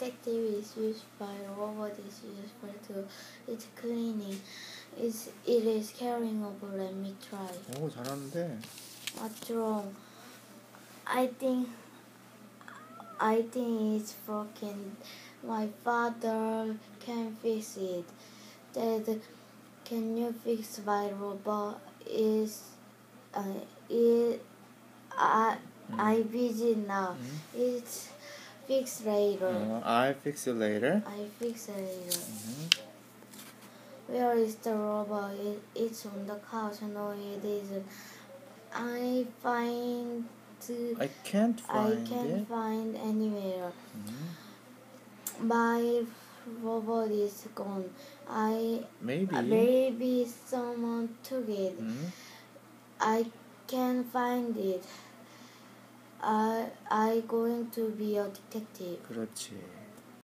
detective is used by robot is useful to its cleaning. It is carrying over. Let me try. 오, 잘하는데. What's wrong? I think it's broken. My father can fix it. Dad, can you fix my robot? I busy now. It's fixed later. I'll fix it later. I fix it later. Where is the robot? It's on the couch. No, it isn't. I can't find anywhere. My robot is gone. Maybe someone took it. I can't find it. I going to be a detective. 그렇지.